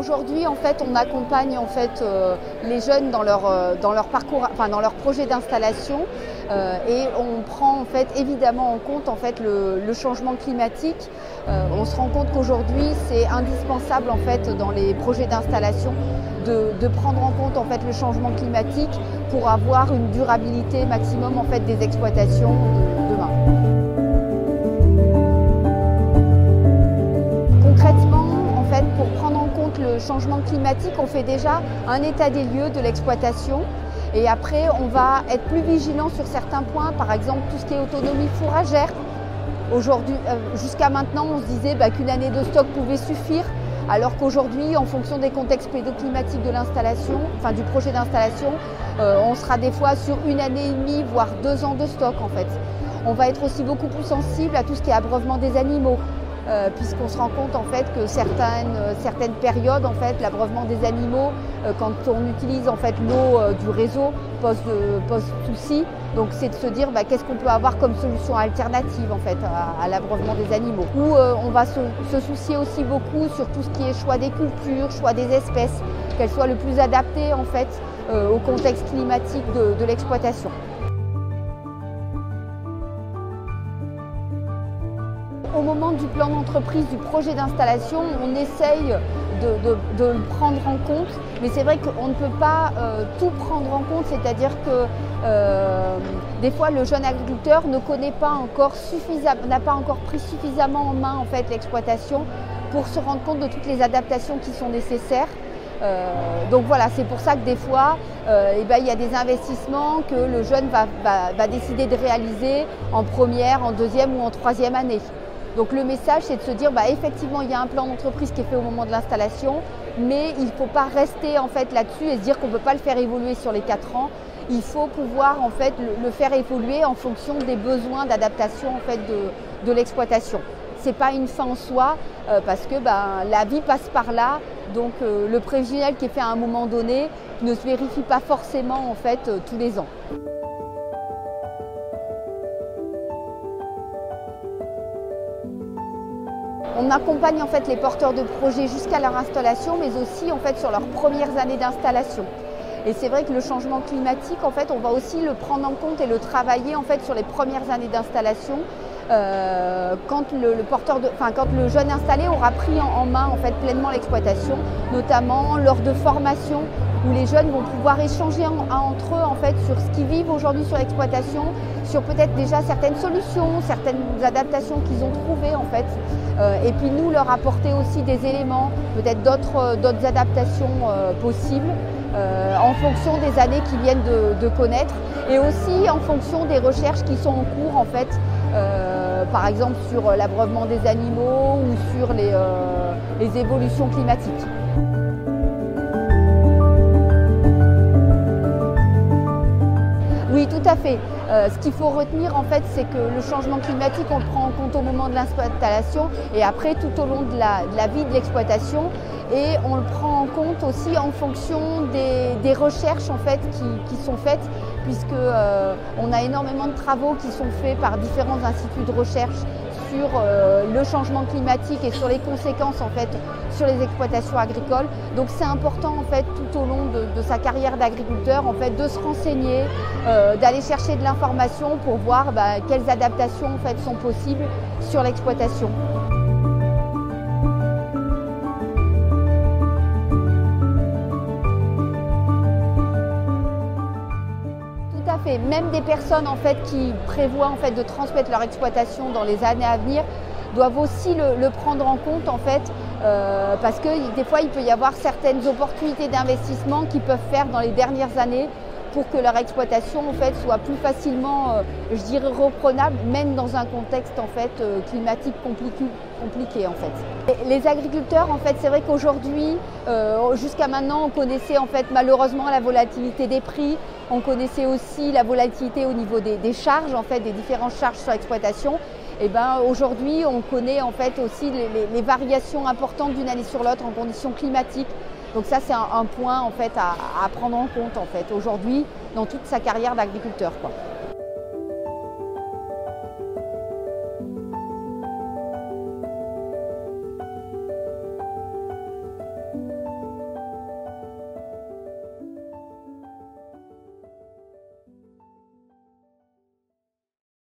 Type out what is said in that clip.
Aujourd'hui, en fait, on accompagne les jeunes dans leur parcours, dans leur projet d'installation, et on prend évidemment en compte le changement climatique. On se rend compte qu'aujourd'hui, c'est indispensable dans les projets d'installation de prendre en compte le changement climatique pour avoir une durabilité maximum des exploitations de demain. Concrètement, pour prendre en compte le changement climatique, on fait déjà un état des lieux de l'exploitation et après on va être plus vigilant sur certains points, par exemple tout ce qui est autonomie fourragère. Aujourd'hui, jusqu'à maintenant, on se disait qu'une année de stock pouvait suffire, alors qu'aujourd'hui, en fonction des contextes pédoclimatiques de l'installation, du projet d'installation, on sera des fois sur une année et demie, voire 2 ans de stock On va être aussi beaucoup plus sensible à tout ce qui est abreuvement des animaux. Puisqu'on se rend compte que certaines périodes, l'abreuvement des animaux, quand on utilise l'eau du réseau, pose souci. Donc c'est de se dire qu'est-ce qu'on peut avoir comme solution alternative à l'abreuvement des animaux. Ou on va se soucier aussi beaucoup sur tout ce qui est choix des cultures, choix des espèces, qu'elles soient le plus adaptées au contexte climatique de l'exploitation. Au moment du plan d'entreprise, du projet d'installation, on essaye de le prendre en compte, mais c'est vrai qu'on ne peut pas tout prendre en compte, c'est-à-dire que des fois le jeune agriculteur ne connaît pas encore n'a pas encore pris suffisamment en main l'exploitation pour se rendre compte de toutes les adaptations qui sont nécessaires. Donc voilà, c'est pour ça que des fois, il y a des investissements que le jeune va décider de réaliser en première, en deuxième ou en troisième année. Donc le message, c'est de se dire effectivement, il y a un plan d'entreprise qui est fait au moment de l'installation, mais il ne faut pas rester là-dessus et se dire qu'on ne peut pas le faire évoluer sur les 4 ans. Il faut pouvoir le faire évoluer en fonction des besoins d'adaptation de l'exploitation. Ce n'est pas une fin en soi, parce que la vie passe par là, donc le prévisionnel qui est fait à un moment donné ne se vérifie pas forcément tous les ans. On accompagne les porteurs de projets jusqu'à leur installation, mais aussi sur leurs premières années d'installation. Et c'est vrai que le changement climatique, on va aussi le prendre en compte et le travailler sur les premières années d'installation, quand le jeune installé aura pris en main pleinement l'exploitation, notamment lors de formations où les jeunes vont pouvoir échanger entre eux sur ce qu'ils vivent aujourd'hui sur l'exploitation, sur peut-être déjà certaines solutions, certaines adaptations qu'ils ont trouvées et puis nous leur apporter aussi des éléments, peut-être d'autres adaptations possibles en fonction des années qu'ils viennent de connaître et aussi en fonction des recherches qui sont en cours par exemple sur l'abreuvement des animaux ou sur les évolutions climatiques. Oui, tout à fait. Ce qu'il faut retenir, c'est que le changement climatique, on le prend en compte au moment de l'installation et après tout au long de la vie de l'exploitation. Et on le prend en compte aussi en fonction des recherches qui sont faites, puisque on a énormément de travaux qui sont faits par différents instituts de recherche sur le changement climatique et sur les conséquences sur les exploitations agricoles. Donc c'est important tout au long de sa carrière d'agriculteur de se renseigner, d'aller chercher de l'information pour voir quelles adaptations sont possibles sur l'exploitation. Même des personnes qui prévoient de transmettre leur exploitation dans les années à venir doivent aussi le prendre en compte parce que des fois il peut y avoir certaines opportunités d'investissement qu'ils peuvent faire dans les dernières années pour que leur exploitation soit plus facilement, reprenable, même dans un contexte climatique compliqué Et les agriculteurs, c'est vrai qu'aujourd'hui, jusqu'à maintenant, on connaissait malheureusement la volatilité des prix, on connaissait aussi la volatilité au niveau des charges, des différentes charges sur l'exploitation. Et aujourd'hui, on connaît aussi les variations importantes d'une année sur l'autre en conditions climatiques. Donc ça, c'est un point à prendre en compte aujourd'hui dans toute sa carrière d'agriculteur.